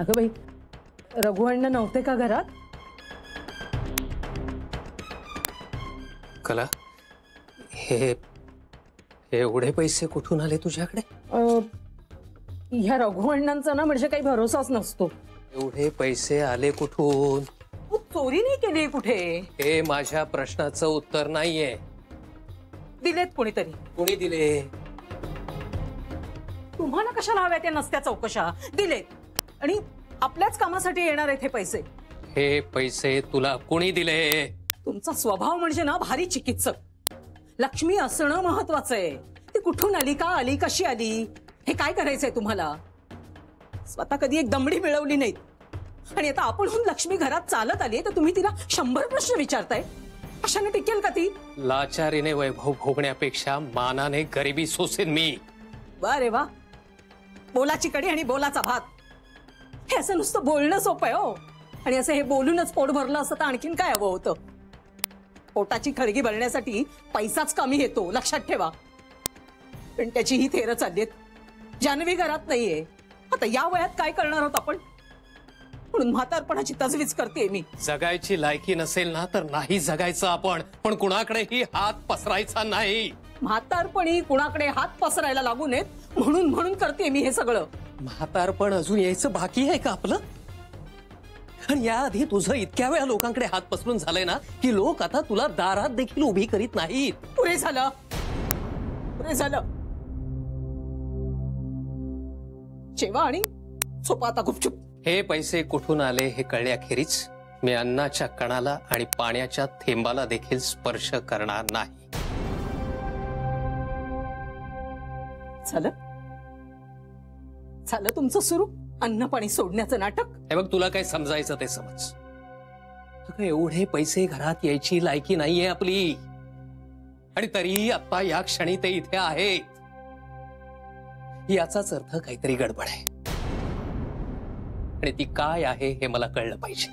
अगं बाई, रघु अण्णा नव्हते का घरात? कला, हे एवढे पैसे कुठून आले तुझ्याकडे? ह्या रघु अण्णांचा ना म्हणजे काही भरोसाच नसतो. एवढे पैसे आले कुठून? चोरी नाही केली कुठे? हे माझ्या प्रश्नाचं उत्तर नाहीये. दिलेत कोणीतरी. कोणी दिले? तुम्हाला कशाला हव्या त्या नसत्या चौकशा? दिलेत आणि आपल्याच कामासाठी येणार आहेत हे पैसे. हे पैसे तुला कोणी दिले? तुमचा स्वभाव म्हणजे ना भारी चिकित्सक. लक्ष्मी असणं महत्वाचं आहे. ती कुठून आली, का आली, कशी आली, हे काय करायचंय तुम्हाला? स्वतः कधी एक दमडी मिळवली नाहीत आणि आता आपणहून लक्ष्मी घरात चालत आली तर तुम्ही तिला 100 प्रश्न विचारताय. अशाने टिकेल का ती? लाचारीने वैभव भोगण्यापेक्षा मानाने गरिबी सोसेन मी. वा रे वा, बोलाची कडी आणि बोलाचा भात. हे असं नुसतं बोलणं सोपं आहे हो. आणि असं हे बोलूनच पोट भरलं असतं तर आणखीन काय हवं होतं? पोटाची खळगी भरण्यासाठी पैसाच कमी येतो, लक्षात ठेवा. पण त्याची ही थेर चाललीत. जान्हवी घरात नाहीये. आता या वयात काय करणार आहोत आपण? म्हणून म्हातारपणाची तजवीज करते मी. जगायची लायकी नसेल ना तर नाही जगायचं आपण, पण कुणाकडेही हात पसरायचा नाही. म्हातारपणी कुणाकडे हात पसरायला लागू नयेत म्हणून करते मी हे सगळं. म्हातारपण अजून यायचं बाकी आहे का आपलं? आणि याआधी तुझं इतक्या वेळा लोकांकडे हात पसरून झालंय ना की लोक आता तुला दारात देखील उभी करीत नाहीत. पुरे झालं, पुरे झालं. जेवा आणि झोपा आता गुपचूप. हे पैसे कुठून आले हे कळल्याखेरीज मी अन्नाच्या कणाला आणि पाण्याच्या थेंबाला देखील स्पर्श करणार नाही. झालं झालं तुमचं सुरू अन्न पाणी सोडण्याचं नाटक. हे बघ, तुला काय समजायचं ते समज. एवढे पैसे घरात यायची लायकी नाहीये आपली. आणि तरीही आता या क्षणी ते इथे आहेत. याचाच अर्थ काहीतरी गडबड आहे आणि ती काय आहे हे मला कळलं पाहिजे.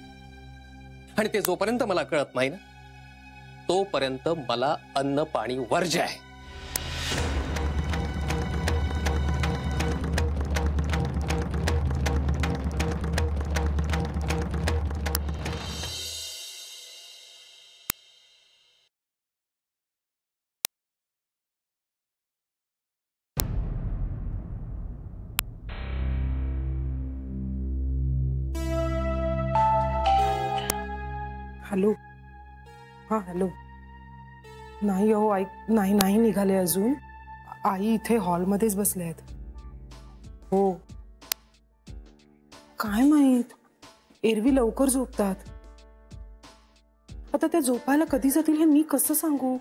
आणि ते जोपर्यंत मला कळत नाही ना तोपर्यंत मला अन्न पाणी वर्ज्य आहे. हॅलो. हा हॅलो. नाही हो आई, नाही निघाले अजून. आई इथे हॉलमध्येच बसले आहेत. हो काय माहित, एरवी लवकर झोपतात. आता त्या झोपायला कधी जातील हे मी कसं सांगू?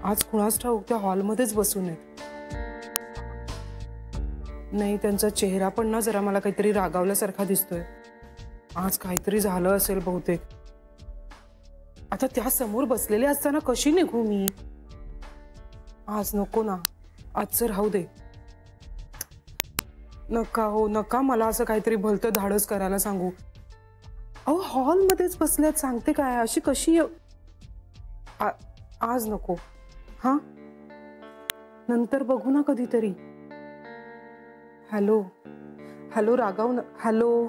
आज कुणास ठाऊक त्या हॉलमध्येच बसून आहेत. नाही, त्यांचा चेहरा पण ना जरा मला काहीतरी रागावल्यासारखा दिसतोय. आज काहीतरी झालं असेल बहुतेक. आता त्या समोर बसलेले असताना कशी निघू मी? आज नको ना, आजचं राहू दे. नका हो नका, मला असं काहीतरी भलतं धाडस करायला सांगू. अहो हॉलमध्येच बसल्यात, सांगते काय अशी कशी? आज नको. हा नंतर बघू ना कधीतरी. हॅलो हॅलो, रागाव न. हॅलो.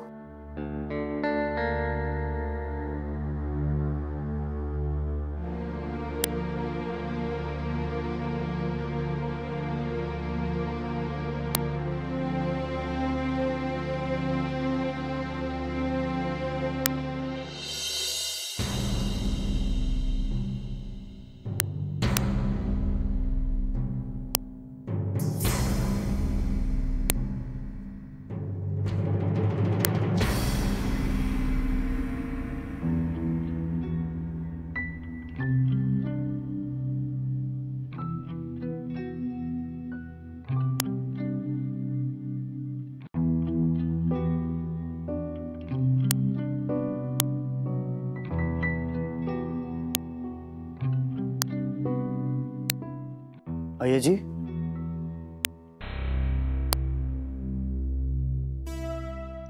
अय्याजी,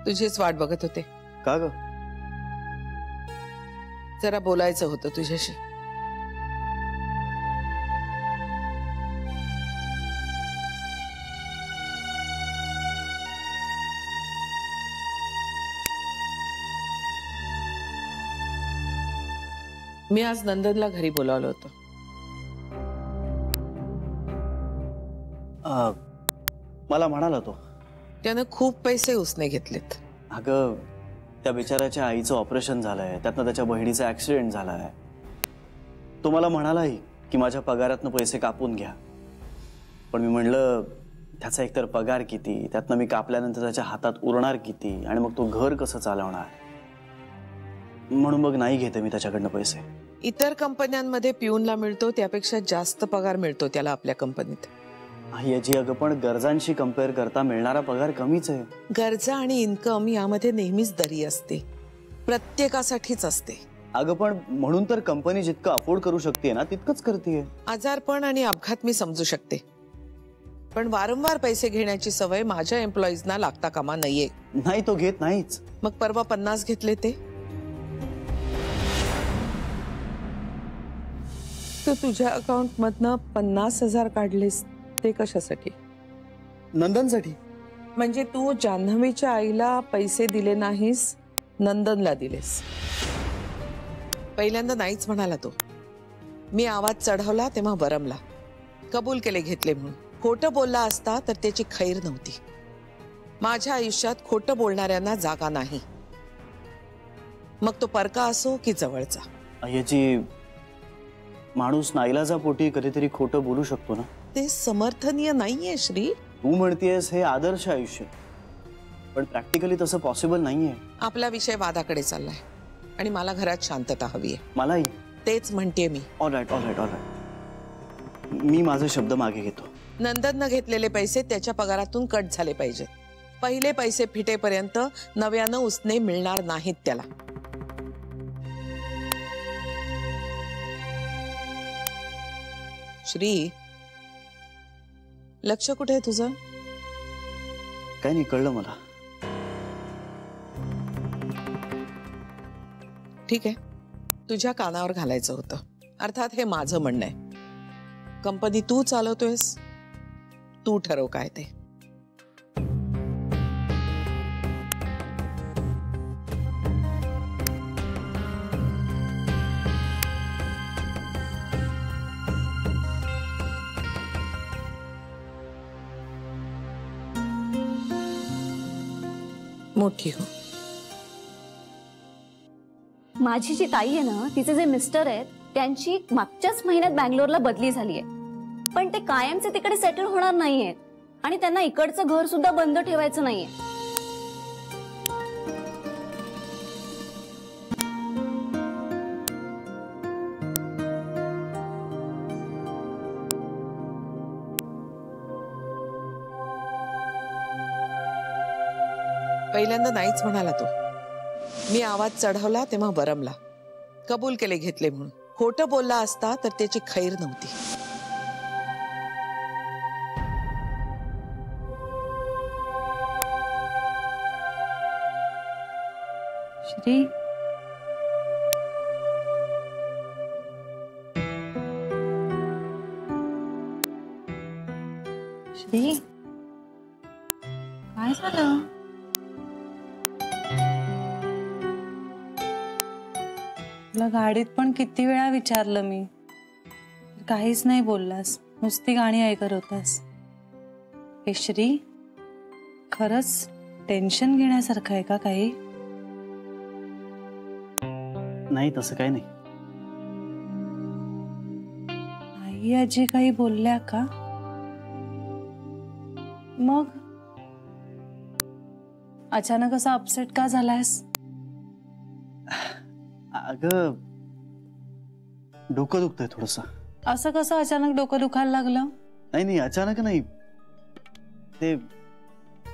तुझीच वाट बघत होते. का ग? जरा बोलायचं होतं तुझ्याशी. मी आज नंदनला घरी बोलावलं होतं. मला म्हणाला तो, त्यानं खूप पैसे उसने घेतलेत. अगं त्या बिचाऱ्याच्या आईचं ऑपरेशन झालंय, त्यातनं त्याच्या बहिणीचा ऍक्सिडेंट झालाय. तो मला म्हणालाही की माझ्या पगारातनं पैसे कापून घ्या. पण मी म्हणलं त्याचा एकतर पगार किती, त्यातनं मी कापल्यानंतर त्याच्या हातात उरणार किती, आणि मग तो घर कसं चालवणार. म्हणून मग नाही घेते मी त्याच्याकडनं पैसे. इतर कंपन्यांमध्ये पिऊनला मिळतो त्यापेक्षा जास्त पगार मिळतो त्याला आपल्या कंपनीत. याची अगं पण गरजांशी कम्पेअर करता मिळणारा पगार कमीच आहे. गरजा आणि इन्कम यामध्ये नेहमीच दरी असते, प्रत्येकासाठीच असते. अगं पण म्हणून तर कंपनी जितकं अफोर्ड करू शकते ना तितकंच करते. आजारपण आणि अपघात मी समजू शकते, पण वारंवार पैसे घेण्याची सवय माझ्या एम्प्लॉईजना लागता कामा नाहीये. नाही तो घेत नाहीच. मग परवा 50 घेतले ते. तू तुझ्या अकाउंट मधनं 50,000 काढलेस ते कशासाठी? नंदनसाठी. म्हणजे तू जान्हवीच्या आईला पैसे दिले नाहीस, नंदनला दिलेस. पहिल्यांदा नाहीच म्हणाला तो. मी आवाज चढवला तेव्हा वरमला. कबूल केले घेतले म्हणून. खोटं बोलला असता तर त्याची खैर नव्हती. माझ्या आयुष्यात खोटं बोलणाऱ्यांना जागा नाही, मग तो परका असो की जवळचा. याची माणूस नाईलाजापोटी कधीतरी खोटं बोलू शकतो ना. ते समर्थनीय नाहीये श्री. तू म्हणतेस हे आदर्श आयुष्य, पण प्रॅक्टिकली तसं पॉसिबल नाहीये. आपला विषय वादाकडे चाललाय आणि मला घरात शांतता हवी आहे. मलाही तेच म्हणते मी. ऑलराईट ऑलराईट ऑलराईट, मी माझे शब्द मागे घेतो. नंदननं घेतलेले पैसे त्याच्या पगारातून कट झाले पाहिजे. पहिले पैसे फिटेपर्यंत नव्यानं उसने मिळणार नाहीत त्याला. श्री, लक्ष कुठे आहे तुझं? काय नाही कळलं मला. ठीक आहे, तुझ्या कानावर घालायचं होतं. अर्थात हे माझं म्हणणं आहे. कंपनी तू चालवतोयस, तू ठरव काय ते. मोठी हो. माझी जी ताई आहे ना, तिचे जे मिस्टर आहेत त्यांची मागच्याच महिन्यात बँगलोरला बदली झाली आहे. पण ते कायमचे तिकडे सेटल होणार नाहीयेत आणि त्यांना इकडचं घर सुद्धा बंद ठेवायचं नाहीये. पहिल्यांदा नाहीच म्हणाला तो. मी आवाज चढवला तेव्हा वरमला. कबूल केले घेतले म्हणून. खोटं बोलला असता तर त्याची खैर नव्हती. श्री, श्री, काय झालं? तुला गाडीत पण किती वेळा विचारलं मी, काहीच नाही बोललास, नुसती गाणी ऐकत होतास. हे श्री, खरंच टेन्शन घेण्यासारखं आहे का काही? नाही तसं काही नाही. आई आजी काही बोलल्या का? मग अचानक असा अपसेट का झालायस? अगं डोकं दुखतंय थोडस. असं कसं अचानक डोकं दुखायला लागलं? नाही नाही अचानक नाही, ते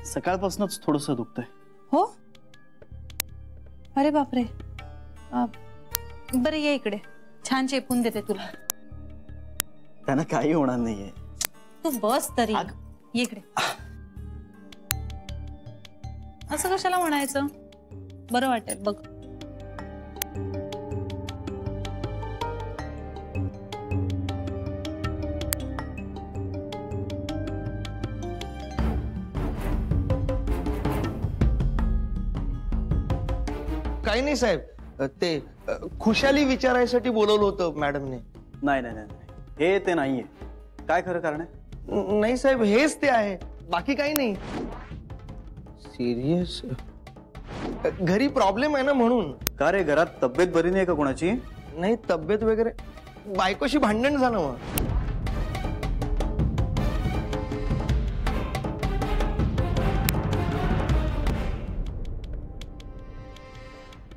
सकाळपासूनच थोडस दुखतंय. हो? अरे बापरे. बरं ये इकडे, छान चेपून देते तुला. त्यांना काही होणार नाहीये. तू बस तरी. ये इकडे. असं कशाला म्हणायचं? बरं वाटेल बघ. काही नाही साहेब, ते खुशाली विचारायसाठी बोलवलं होतं मॅडमने. नाही नाही नाही नाही. हे ते नाहीये. काय खरं कारण आहे? नाही साहेब, हेच ते आहे, बाकी काही नाही. सिरियस घरी प्रॉब्लेम आहे ना म्हणून. का रे, घरात तब्येत बरी नाही का कोणाची? नाही तब्येत वगैरे, बायकोशी भांडण झालं मग.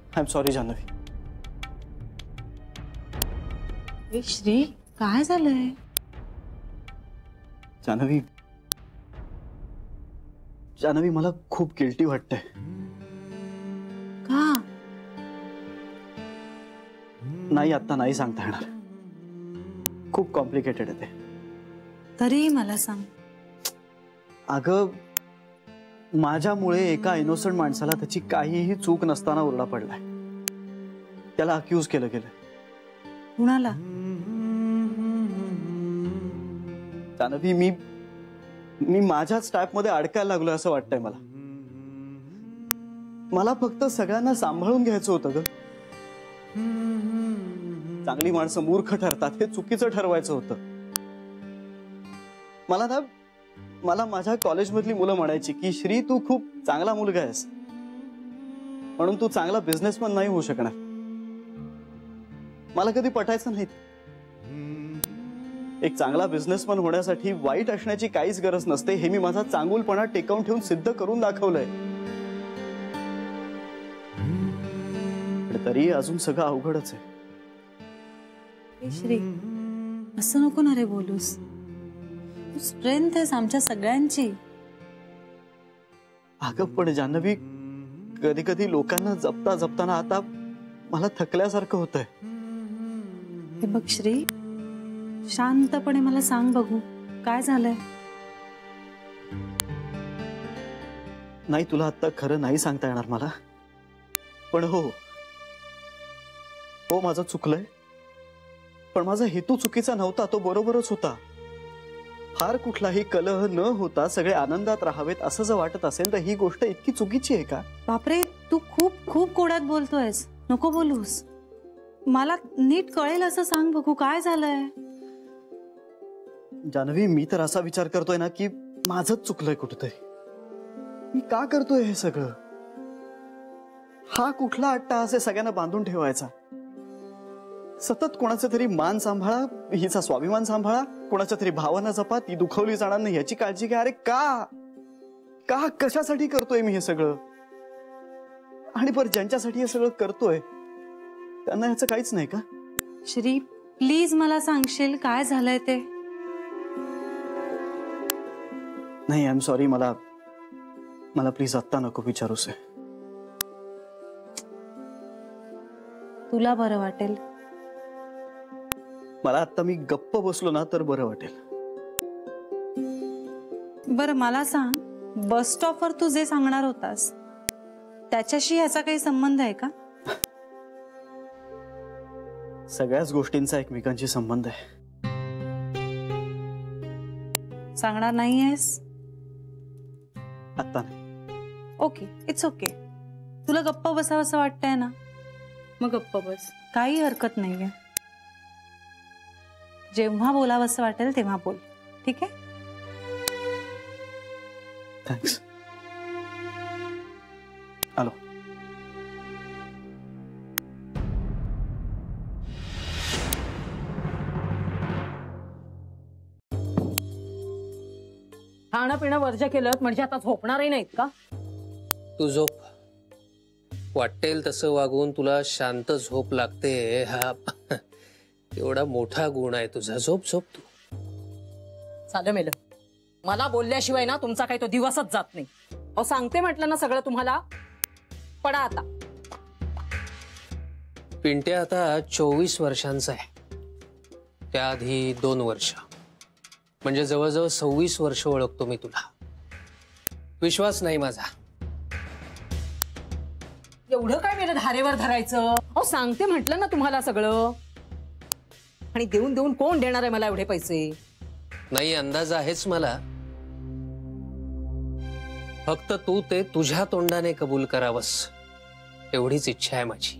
I am sorry Janhavi. ए श्री, काय झालंय? जान्हवी, जान्हवी मला खूप गिल्टी वाटतंय. का? नाही, आता नाही सांगता येणार. खूप कॉम्प्लिकेटेड आहे ते. तरीही मला सांग. अगं, माझ्यामुळे एका इनोसंट माणसाला त्याची काहीही चूक नसताना ओरडा पडलाय. त्याला अक्यूज केलं गेलं. कुणाला? जान्हवी, मी माझ्याच टाईपमध्ये अडकायला लागलोय असं वाटतंय मला. मला फक्त सगळ्यांना सांभाळून घ्यायचं होतं ग. चांगली माणसं मूर्ख ठरतात हे चुकीचं ठरवायचं होतं. मला माझ्या कॉलेजमधली मुलं म्हणायची की श्री, तू खूप चांगला मुलगा आहेस, म्हणून तू चांगला बिझनेसमॅन नाही होऊ शकणार. मला कधी पटायचं नाही. एक चांगला बिझनेसमॅन होण्यासाठी वाईट असण्याची काहीच गरज नसते हे मी माझा चांगुलपणा टेकवून ठेवून सिद्ध करून दाखवलंय. तरी अजून सगळं अवघडच आहे. श्री, असं नको ना रे बोलूस. तू स्ट्रेंथ आहेस आमच्या सगळ्यांची. अगं पण जान्हवी, कधी कधी लोकांना जपता जपताना आता मला थकल्यासारखं होतंय. हे बघ श्री, शांतपणे मला सांग बघू, काय झालंय? नाही, तुला आता खरं नाही सांगता येणार मला. पण हो, माझं चुकलंय. पण माझा हेतू चुकीचा नव्हता, तो बरोबरच होता. फार कुठलाही कलह न होता सगळे आनंदात राहावेत असं जर वाटत असेल तर ही गोष्ट इतकी चुकीची आहे का? बापरे, तू खूप खूप कोड्यात बोलतोयस. नको बोलूस. मला नीट कळेल असं सांग बघू, काय झालंय? जान्हवी, मी तर असा विचार करतोय ना की माझंच चुकलंय कुठेतरी. मी का करतोय हे सगळं? हा कुठला अट्टाहास आहे सगळ्यांना बांधून ठेवायचा? सतत कोणाचा तरी मान सांभाळा, हिचा स्वाभिमान सांभाळा, कोणाच्या तरी भावना जपा, ती दुखवली जाणार नाही याची काळजी घ्या. अरे का कशासाठी करतोय मी हे सगळं? आणि पर ज्यांच्यासाठी हे सगळं करतोय त्यांना ह्याचं काहीच नाही का? श्री, प्लीज मला सांगशील काय झालंय ते? नाही, आय एम सॉरी. मला प्लीज आत्ता नको विचारूस. तुला बरं वाटेल. मला आता मी गप्प बसलो ना तर बरं वाटेल. बरं मला सांग, बस स्टॉपवर तू जे सांगणार होतास त्याच्याशी ह्याचा काही संबंध आहे का? सगळ्याच गोष्टींचा एकमेकांशी संबंध आहे. सांगणार नाहीयेस? आता नाही. Okay, it's okay. तुला गप्प बसावं असं वाटतंय ना, मग गप्प बस, काही हरकत नाहीये. जेव्हा बोलावं असं वाटेल तेव्हा बोल, ठीक आहे? थँक्स. आलो. खाणं पिणं वर्ज केलं म्हणजे आता झोपणारही नाहीत का? तू झोप. वाटेल तसं वागून तुला शांत झोप लागते, हा एवढा मोठा गुण आहे तुझा. झोप झोप तू. चालं मेलं. मला बोलल्याशिवाय ना तुमचा काही तो दिवसच जात नाही. अहो, सांगते म्हटलं ना सगळं तुम्हाला. पडा आता. पिंट्या आता 24 वर्षांचा आहे. त्याआधी 2 वर्ष, म्हणजे जवळजवळ 26 वर्ष ओळखतो मी तुला. विश्वास नाही माझा. एवढं काय मेलं धारेवर धरायचं? अहो, सांगते म्हटलं ना तुम्हाला सगळं. आणि देऊन देऊन कोण देणार आहे मला एवढे पैसे? नाही, अंदाज आहेच मला. फक्त तू ते तुझ्या तोंडाने कबूल करावंस एवढीच इच्छा आहे माझी.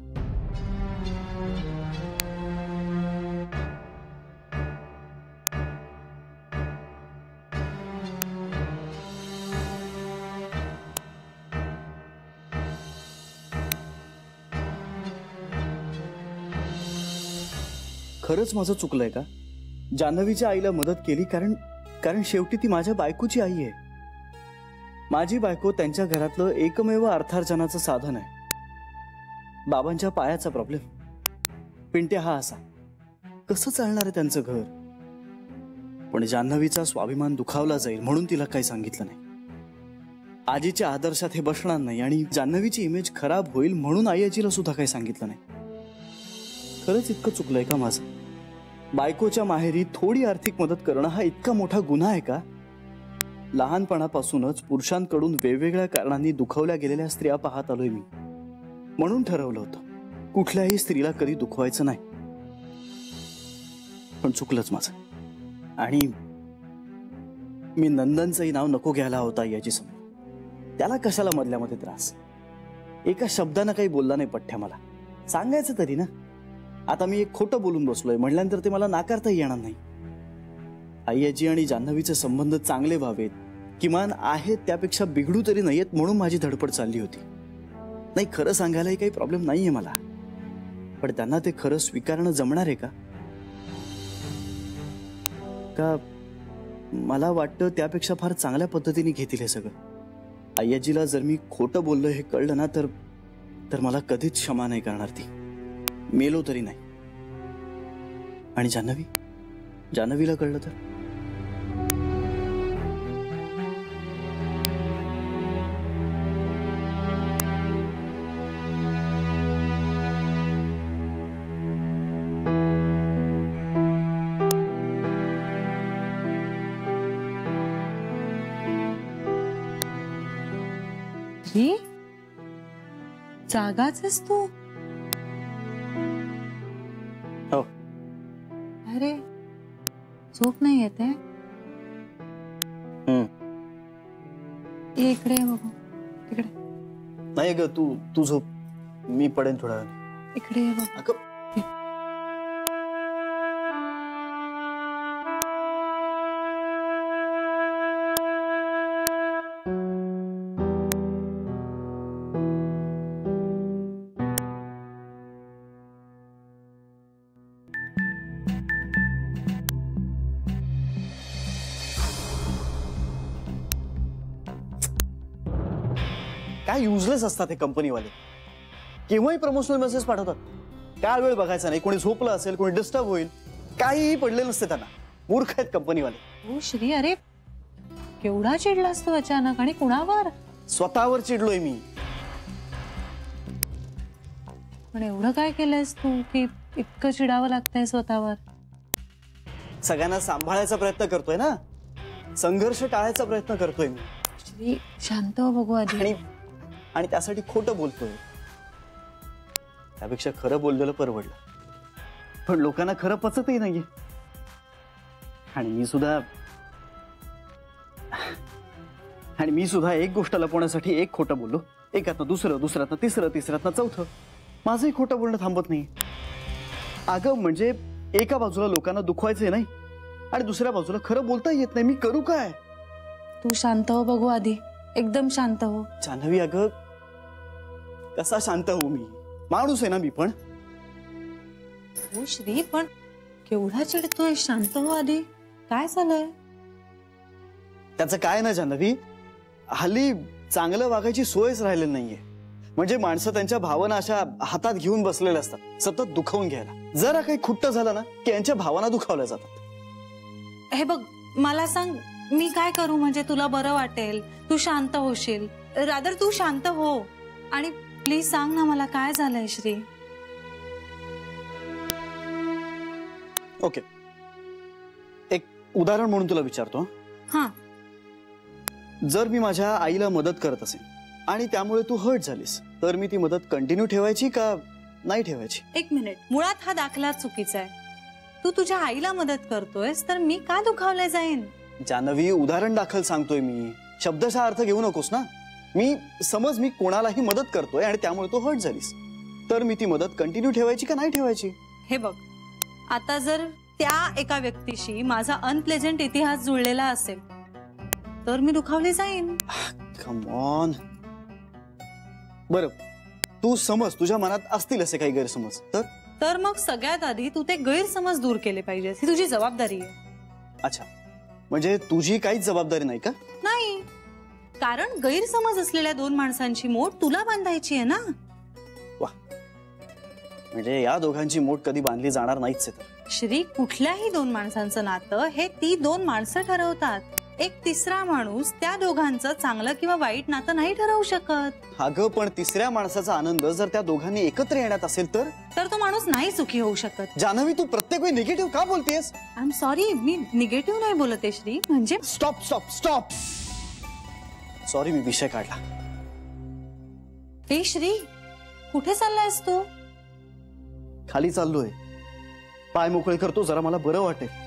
खरंच माझं चुकलंय का? जान्हवीच्या आईला मदत केली कारण कारण शेवटी ती माझ्या बायकोची आई आहे. माझी बायको त्यांच्या घरातलं एकमेव अर्थार्जनाचं साधन आहे. बाबांच्या पायाचा प्रॉब्लेम. पिंट्या हा असा, कसं चालणार आहे त्यांचं घर? पण जान्हवीचा स्वाभिमान दुखावला जाईल म्हणून तिला काही सांगितलं नाही. आजीच्या आदर्शात हे बसणार नाही आणि जान्हवीची इमेज खराब होईल म्हणून आई आजीला सुद्धा काही सांगितलं नाही. खरंच इतकं चुकलंय का माझं? बायकोच्या माहेरी थोडी आर्थिक मदत करणं हा इतका मोठा गुन्हा आहे का? लहानपणापासूनच पुरुषांकडून वेगवेगळ्या कारणांनी दुखावल्या गेलेल्या स्त्रिया पाहत आलोय मी. म्हणून ठरवलं होतं कुठल्याही स्त्रीला कधी दुखवायचं नाही. पण चुकलंच माझं. आणि मी नंदनचंही नाव नको घ्यायला होता याची समोर. त्याला कशाला मधल्यामध्ये त्रास? एका शब्दानं काही बोलला नाही पठ्ठ्या मला. सांगायचं तरी ना. आता मी एक खोटं बोलून बसलोय म्हटल्यानंतर ते मला नाकारताही येणार नाही. आई आजी आणि जान्हवीचे संबंध चांगले व्हावेत, किमान आहेत त्यापेक्षा बिघडू तरी नाहीयेत म्हणून माझी धडपड चालली होती. नाही, खरं सांगायलाही काही प्रॉब्लेम नाहीये मला. पण त्यांना ते खरं स्वीकारणं जमणार आहे का? मला वाटतं त्यापेक्षा फार चांगल्या पद्धतीने घेतील हे सगळं. आई आजीला जर मी खोटं बोललो हे कळलं ना तर मला कधीच क्षमा नाही करणार ती, मेलो तरी नाही. आणि जान्हवीला कळलं तर? जागाच आहेस तू? हो. अरे झोप नाही येते? इकडे बघू. तिकडे नाही ग, तू झोप, मी पडेन थोडा वेळ. इकडे बघ. काय युजलेस असतात हे कंपनीवाले. केव्हाही प्रमोशनल मेसेज पाठवतात. काय वेळ बघायचा नाही, कोणी झोपलं असेल, कोणी डिस्टर्ब होईल, काहीही पडले नसते त्यांना. मूर्ख आहेत कंपनीवाले. हो श्री, अरे केवढा चिडलास तू अचानक आणि कुणावर? स्वतःवर चिडलोय मी. पण एवढं काय केलंयस तू की इतकं चिडावं लागतंय स्वतःवर? सगळ्यांना सांभाळायचा प्रयत्न करतोय ना, संघर्ष टाळायचा प्रयत्न करतोय मी. श्री शांत हो बघू आधी. आणि त्यासाठी खोटं बोलतोय. त्यापेक्षा खरं बोललेलं परवडलं. पण लोकांना खरं पचतही नाहीये. आणि मी सुद्धा एक गोष्ट लपवण्यासाठी एक खोटं बोललो. एकातनं दुसरं, दुसऱ्यातनं तिसरं, तिसऱ्यातनं चौथं. माझंही खोटं बोलणं थांबत नाही. अगं म्हणजे एका बाजूला लोकांना दुखवायचंय नाही आणि दुसऱ्या बाजूला खरं बोलता येत नाही. मी करू काय? तू शांत हो बघू आधी, एकदम शांत हो. जान्हवी, अगं कसा शांत हो? मी माणूस आहे ना मी पण. हो श्री, पण केवढा चिडतोय? शांत हो आधी. काय झालंय? त्याचं काय ना जान्हवी, हल्ली चांगलं वागायची सोयच राहिलेली नाहीये. म्हणजे माणसं त्यांच्या भावना अशा हातात घेऊन बसलेल्या असतात, सतत दुखवून घ्यायला. जरा काही खुट्ट झालं ना की यांच्या भावना दुखावल्या जातात. हे बघ, मला सांग मी काय करू म्हणजे तुला बरं वाटेल, तू शांत होशील? रादर तू शांत हो आणि प्लीज सांग ना मला काय झालंय श्री. ओके, एक उदाहरण म्हणून तुला विचारतो. हा, जर मी माझ्या आईला मदत करत असेल आणि त्यामुळे तू हर्ट झालीस तर मी ती मदत कंटिन्यू ठेवायची का नाही ठेवायची? एक मिनिट, मुळात हा दाखला चुकीचा आहे. तू तुझ्या आईला मदत करतोयस तर मी का दुखावले जाईन? जान्हवी, उदाहरण दाखल सांगतोय मी, शब्दशः अर्थ घेऊ नकोस ना. समज मी कोणालाही मदत करतोय आणि त्यामुळे तू हर्ट झालीस तर मी ती मदत कंटिन्यू ठेवायची का नाही ठेवायची? हे बघ, आता जर त्या एका व्यक्तीशी माझा अनप्लेझंट इतिहास जुळलेला असेल तर मी दुखावले जाईन. Come on. बरं, तू समज तुझ्या मनात असतील असे काही गैरसमज, तर मग सगळ्यात आधी तू ते गैरसमज दूर केले पाहिजेस, ही तुझी जबाबदारी आहे. अच्छा, म्हणजे तुझी काहीच जबाबदारी नाही का? नाही, कारण गैरसमज असलेल्या दोन माणसांची मोठ तुला बांधायची आहे ना. वा, म्हणजे या दोघांची मोठ कधी बांधली जाणार नाहीच आहे तर. श्री, कुठल्याही दोन माणसांचं नातं हे ती दोन माणसं ठरवतात. एक तिसरा माणूस त्या दोघांचं चांगलं किंवा वाईट नातं नाही ठरवू शकत. अगं, पण तिसऱ्या माणसाचा आनंद जर त्या दोघांनी एकत्र येण्यात असेल तर? तो माणूस नाही सुखी होऊ शकत. जान्हवी, तू प्रत्येक वेळी निगेटिव्ह का बोलतेस? I am sorry, me negative नाही बोलते श्री. म्हणजे स्टॉप स्टॉप स्टॉप. सॉरी, मी विषय काढला. हे श्री, कुठे चाललायस तू? खाली चाललोय, पाय मोकळे करतो, जरा मला बरं वाटेल.